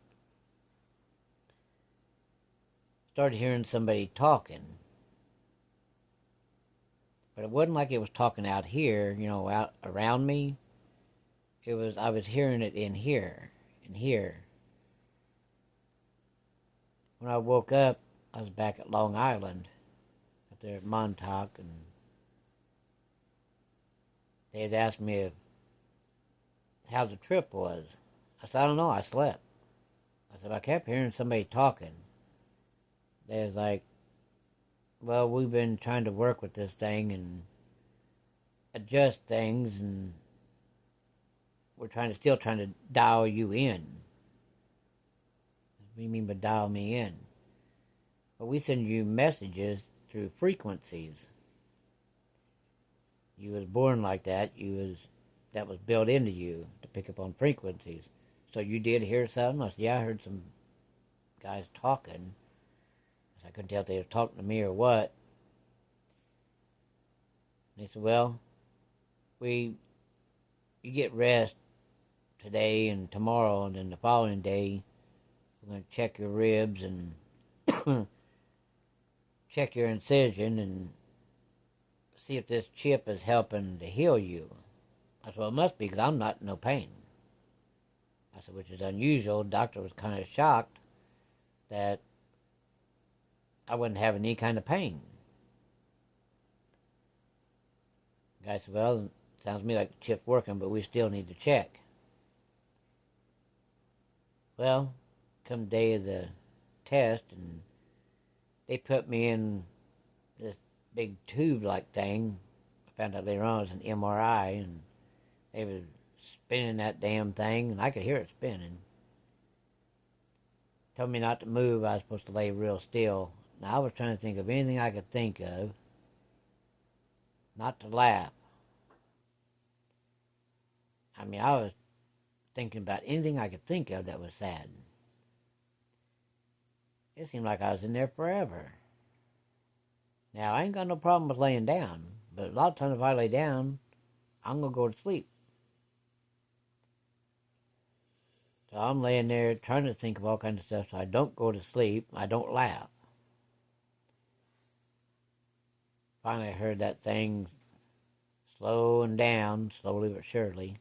started hearing somebody talking. But it wasn't like it was talking out here, out around me. I was hearing it in here, and here. When I woke up, I was back at Long Island, up there at Montauk, and they had asked me how the trip was. I said, I don't know, I slept. I said, I kept hearing somebody talking. They was like, well, we've been trying to work with this thing and adjust things, and we're still trying to dial you in. What do you mean by dial me in? Well, we send you messages through frequencies. You was born like that. That was built into you to pick up on frequencies. So you did hear something? I said, yeah, I heard some guys talking. I couldn't tell if they were talking to me or what. And they said, well, you get rest today and tomorrow, and then the following day, we're going to check your ribs and check your incision and see if this chip is helping to heal you. I said, well, it must be, because I'm not in no pain. I said, which is unusual. The doctor was kind of shocked that I wasn't having any kind of pain. The guy said, well, it sounds to me like the chip's working, but we still need to check. Well, come the day of the test, and they put me in this big tube-like thing. I found out later on it was an MRI, and they was spinning that damn thing, and I could hear it spinning. Told me not to move. I was supposed to lay real still. Now, I was trying to think of anything I could think of not to laugh. I mean, I was thinking about anything I could think of that was sad. It seemed like I was in there forever. Now, I ain't got no problem with laying down, but a lot of times if I lay down, I'm going to go to sleep. So I'm laying there trying to think of all kinds of stuff so I don't go to sleep, I don't laugh. Finally, I heard that thing slowing down, slowly but surely.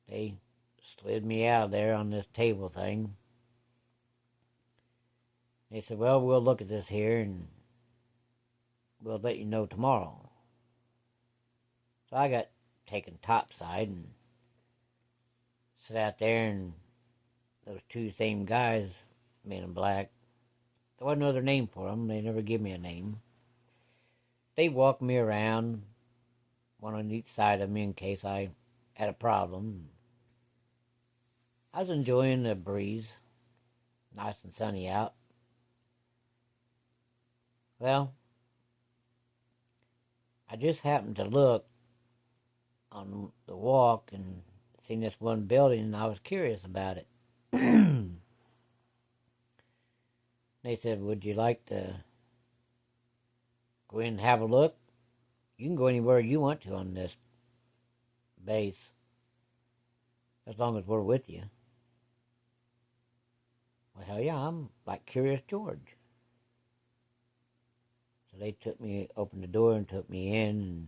They slid me out of there on this table thing. They said, well, we'll look at this here and we'll let you know tomorrow. So I got taken topside and sat out there, and those 2 same guys, men in black, there wasn't no other name for them. They never give me a name. They walked me around, one on each side of me in case I had a problem. I was enjoying the breeze, nice and sunny out. Well, I just happened to look on the walk and seen this one building, and I was curious about it. They said, would you like to go in and have a look? You can go anywhere you want to on this base, as long as we're with you. Well, hell yeah, I'm like Curious George. So they opened the door and took me in, and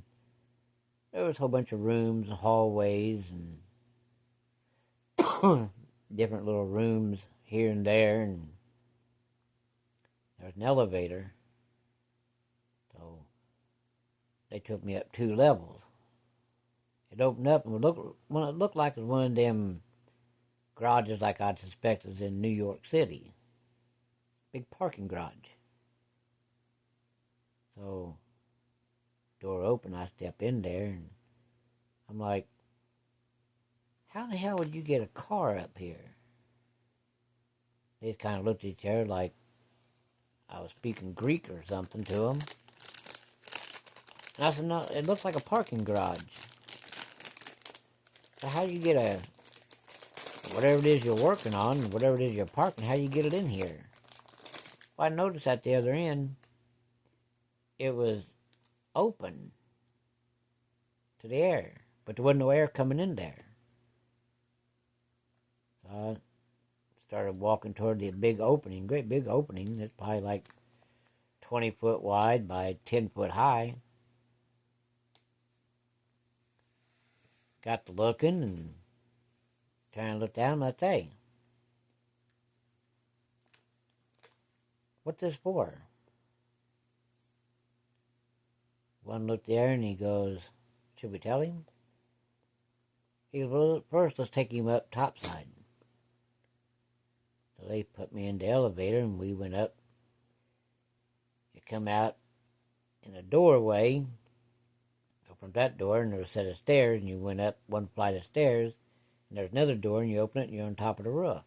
there was a whole bunch of rooms and hallways and different little rooms here and there, and there was an elevator. So they took me up 2 levels. It opened up and it looked like it was one of them garages like I'd suspect was in New York City. Big parking garage. So, door open, I step in there, and I'm like, how the hell would you get a car up here? They just kind of looked at each other like I was speaking Greek or something to them. And I said, no, it looks like a parking garage. So how do you get whatever it is you're working on, whatever it is you're parking, how do you get it in here? Well, I noticed at the other end, it was open to the air, but there wasn't no air coming in there. So I started walking toward the big opening, great big opening. It's probably like 20 foot wide by 10 foot high. Got to looking and trying to look down, and I say, what's this for? One looked there and he goes, should we tell him? He goes, well, first let's take him up topside. So they put me in the elevator and we went up. You come out in a doorway, opened that door and there was a set of stairs, and you went up one flight of stairs, and there's another door and you open it and you're on top of the roof.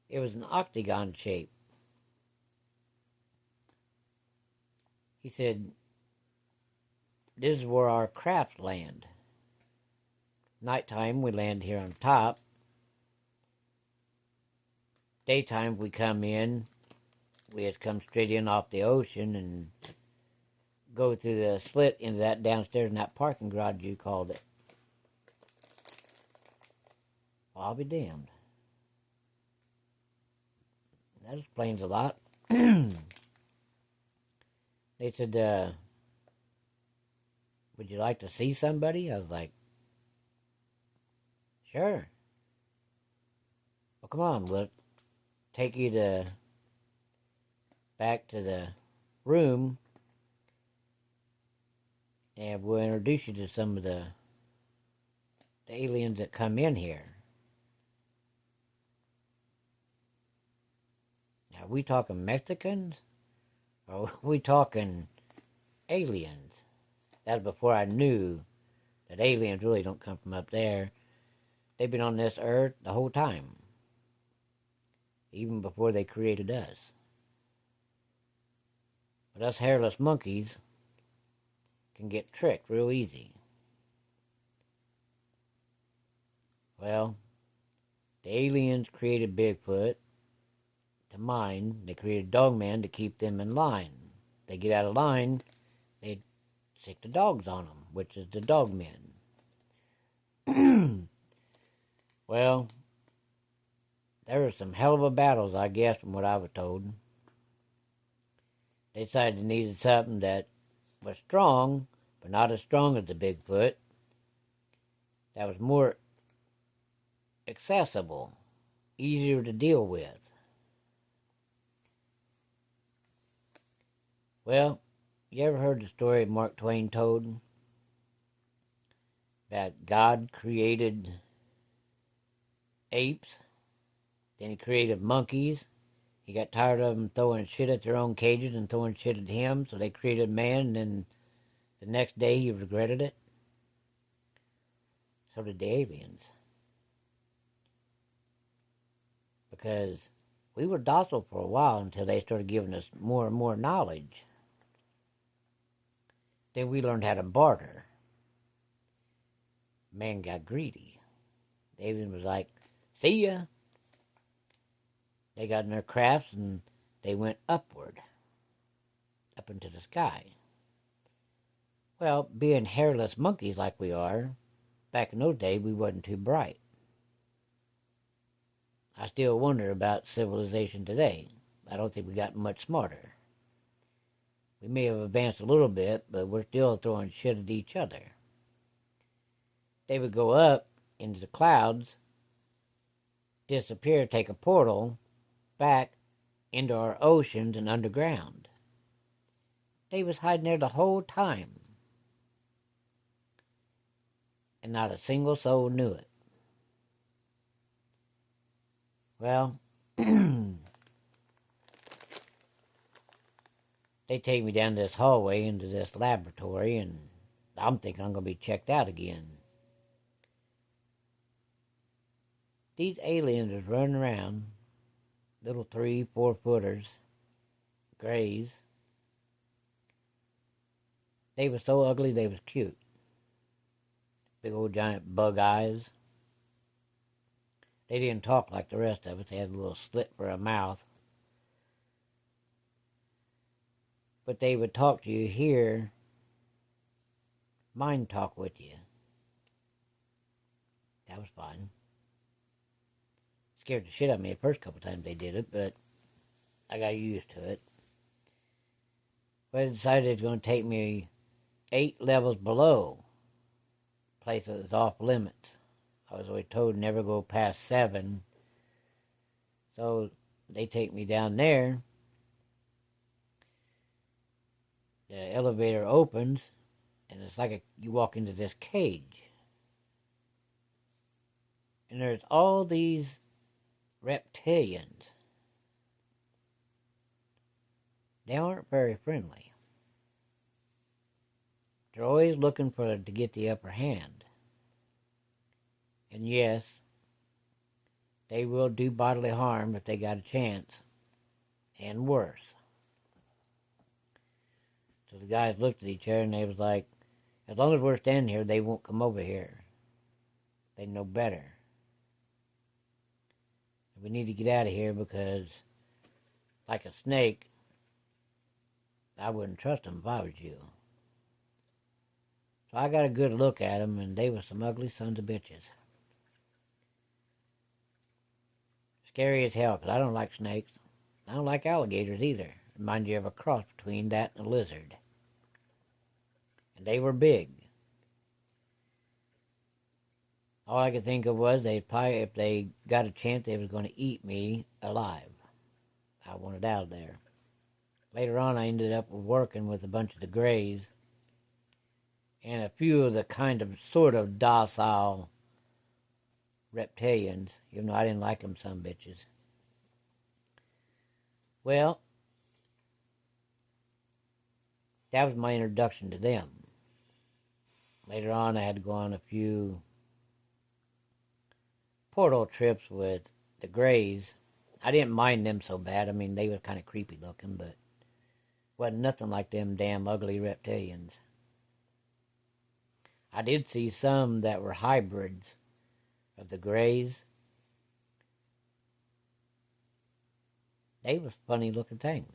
It was an octagon shape. He said, this is where our crafts land. Nighttime we land here on top. Daytime we come in, we had come straight in off the ocean and go through the slit into that downstairs in that parking garage you called it. Well, I'll be damned. That explains a lot. They said, would you like to see somebody? I was like, sure. Well, come on, we'll take you back to the room, and we'll introduce you to some of the aliens that come in here. Now, are we talking Mexicans? Or are we talking aliens? That was before I knew that aliens really don't come from up there. They've been on this earth the whole time. Even before they created us. But us hairless monkeys can get tricked real easy. Well, the aliens created Bigfoot to mine. They created Dogman to keep them in line. If they get out of line, they stick the dogs on them, which is the Dogmen. Well, there were some hell of a battles, I guess, from what I was told. They decided they needed something that was strong, but not as strong as the Bigfoot. That was more accessible, easier to deal with. Well, you ever heard the story Mark Twain told? That God created apes, then he created monkeys. He got tired of them throwing shit at their own cages and throwing shit at him, so they created man, and then the next day he regretted it. So did the aliens. Because we were docile for a while until they started giving us more and more knowledge. Then we learned how to barter. Man got greedy. The alien was like, see ya. They got in their crafts and they went upward, up into the sky. Well, being hairless monkeys like we are, back in those days we wasn't too bright. I still wonder about civilization today. I don't think we got much smarter. We may have advanced a little bit, but we're still throwing shit at each other. They would go up into the clouds, disappear, take a portal back into our oceans and underground. They was hiding there the whole time. and not a single soul knew it. Well, they take me down this hallway into this laboratory, and I'm thinking I'm going to be checked out again. These aliens was running around, little 3-4 footers, grays. They was so ugly they was cute. Big old giant bug eyes. They didn't talk like the rest of us. They had a little slit for a mouth. But they would talk to you here, mind talk with you. That was fun. Scared the shit out of me the first couple times they did it, but I got used to it. But I decided it was going to take me 8 levels below, place that was off limits. I was always told never go past 7. So they take me down there. The elevator opens, and it's like you walk into this cage. And there's all these reptilians. They aren't very friendly. They're always looking to get the upper hand. And yes, they will do bodily harm if they got a chance, and worse. So the guys looked at each other and they was like, as long as we're standing here, they won't come over here. They know better. We need to get out of here because, like a snake, I wouldn't trust them if I was you. So I got a good look at them, and they were some ugly sons of bitches. Scary as hell, because I don't like snakes. I don't like alligators either. Remind you of a cross between that and a lizard. And they were big. All I could think of was they'd probably, if they got a chance, they was going to eat me alive. I wanted out of there. Later on, I ended up working with a bunch of the Greys and a few of the kind of sort of docile reptilians, even though I didn't like them some bitches. Well, that was my introduction to them. Later on, I had to go on a few portal trips with the Greys. I didn't mind them so bad. I mean, they were kind of creepy looking, but wasn't nothing like them damn ugly reptilians. I did see some that were hybrids of the Greys. They was funny looking things.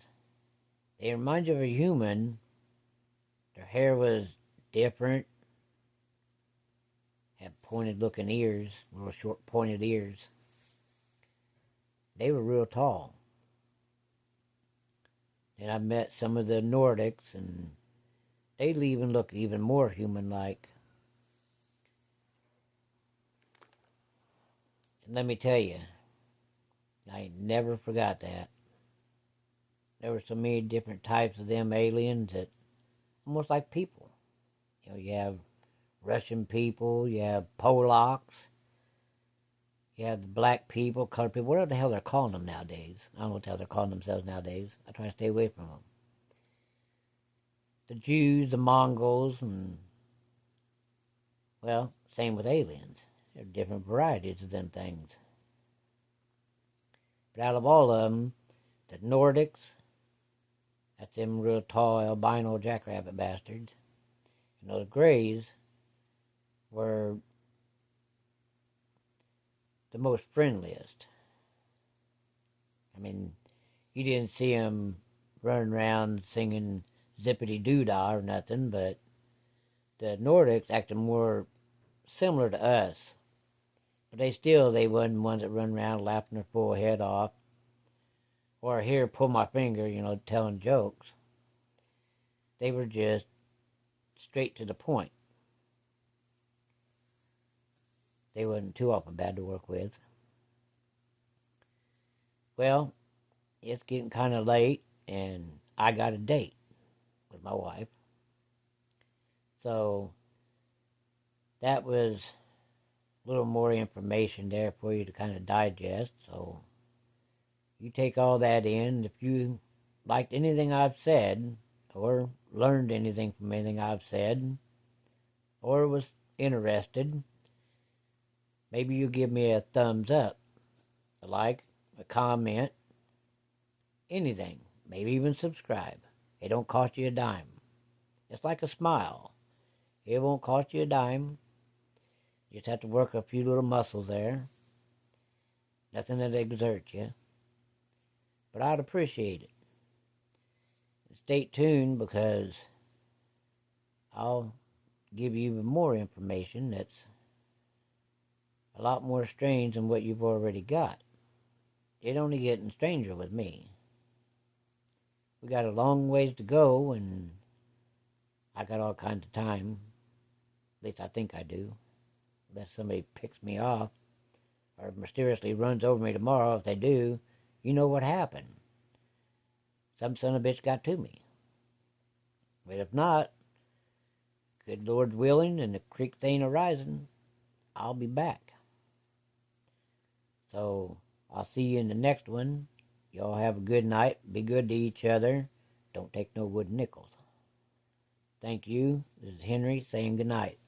They remind you of a human. Their hair was different. Had pointed looking ears, real short pointed ears. They were real tall. Then I met some of the Nordics, and they even look even more human-like. And let me tell you, I never forgot that. There were so many different types of them aliens that almost like people. You know, you have Russian people, you have Polacks, you have the black people, colored people, whatever the hell they're calling them nowadays. I don't know what the hell they're calling themselves nowadays. I try to stay away from them. The Jews, the Mongols, and, well, same with aliens. There are different varieties of them things. But out of all of them, the Nordics, that's them real tall albino jackrabbit bastards, and those Greys were the most friendliest. I mean, you didn't see them running around singing zippity-doo-dah or nothing, but the Nordics acted more similar to us. But they wasn't ones that run around laughing their full head off. Or here, pull my finger, telling jokes. They were just straight to the point. They wasn't too awful bad to work with. Well, it's getting kind of late, and I got a date with my wife. So that was a little more information there for you to kind of digest. So you take all that in. If you liked anything I've said, or learned anything from anything I've said, or was interested, maybe you give me a thumbs up, a like, a comment, anything. Maybe even subscribe. It don't cost you a dime. It's like a smile. It won't cost you a dime. You just have to work a few little muscles there. Nothing that exerts you. But I'd appreciate it. Stay tuned, because I'll give you even more information that's a lot more strange than what you've already got. It only getting stranger with me. We got a long ways to go, and I got all kinds of time. At least I think I do. Unless somebody picks me off or mysteriously runs over me tomorrow. If they do, you know what happened. Some son of a bitch got to me. But if not, good Lord willing, and the creek ain't a-rising, I'll be back. So, I'll see you in the next one. Y'all have a good night. Be good to each other. Don't take no wooden nickels. Thank you. This is Henry saying good night.